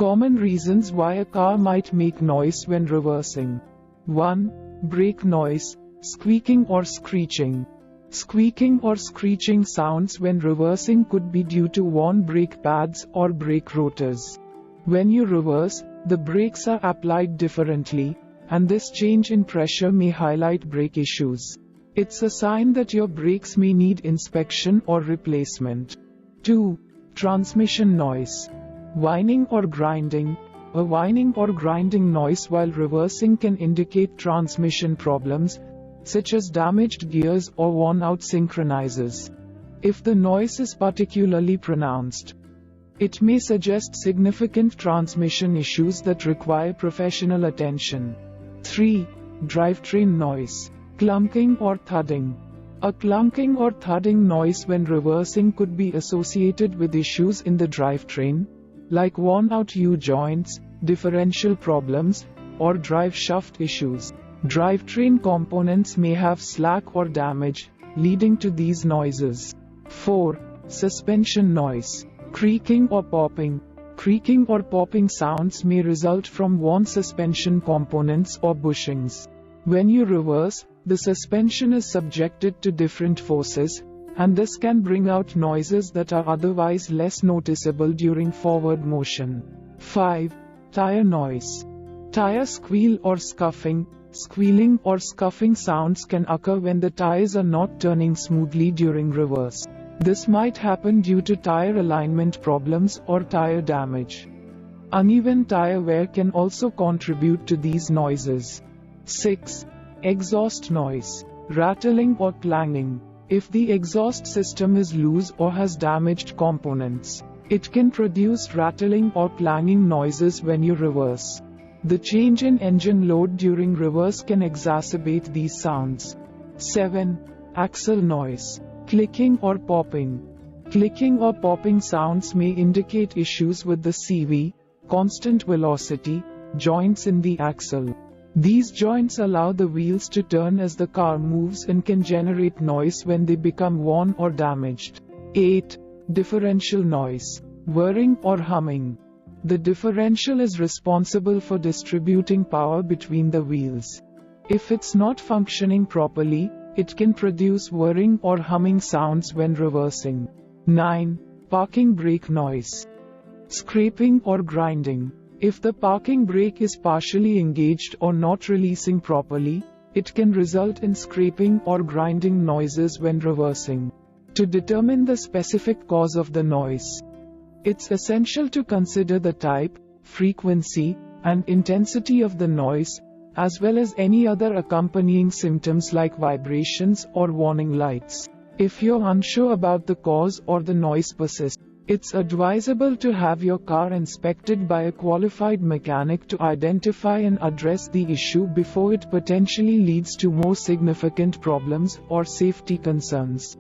Common reasons why a car might make noise when reversing. 1. Brake noise, squeaking or screeching. Squeaking or screeching sounds when reversing could be due to worn brake pads or brake rotors. When you reverse, the brakes are applied differently, and this change in pressure may highlight brake issues. It's a sign that your brakes may need inspection or replacement. 2. Transmission noise. Whining or grinding. A whining or grinding noise while reversing can indicate transmission problems, such as damaged gears or worn-out synchronizers. If the noise is particularly pronounced, it may suggest significant transmission issues that require professional attention. 3. Drivetrain noise. Clunking or thudding. A clunking or thudding noise when reversing could be associated with issues in the drivetrain, like worn-out U-joints, differential problems, or drive shaft issues. Drivetrain components may have slack or damage, leading to these noises. 4. Suspension noise. Creaking or popping. Creaking or popping sounds may result from worn suspension components or bushings. When you reverse, the suspension is subjected to different forces, and this can bring out noises that are otherwise less noticeable during forward motion. 5. Tire noise. Tire squeal or scuffing. Squealing or scuffing sounds can occur when the tires are not turning smoothly during reverse. This might happen due to tire alignment problems or tire damage. Uneven tire wear can also contribute to these noises. 6. Exhaust noise. Rattling or clanging. If the exhaust system is loose or has damaged components, it can produce rattling or clanging noises when you reverse. The change in engine load during reverse can exacerbate these sounds. 7. Axle noise. Clicking or popping. Clicking or popping sounds may indicate issues with the CV, constant velocity, joints in the axle. These joints allow the wheels to turn as the car moves and can generate noise when they become worn or damaged. 8. Differential noise. Whirring or humming. The differential is responsible for distributing power between the wheels. If it's not functioning properly, it can produce whirring or humming sounds when reversing. 9. Parking brake noise. Scraping or grinding. If the parking brake is partially engaged or not releasing properly, it can result in scraping or grinding noises when reversing. To determine the specific cause of the noise, it's essential to consider the type, frequency, and intensity of the noise, as well as any other accompanying symptoms like vibrations or warning lights. If you're unsure about the cause or the noise persists, it's advisable to have your car inspected by a qualified mechanic to identify and address the issue before it potentially leads to more significant problems or safety concerns.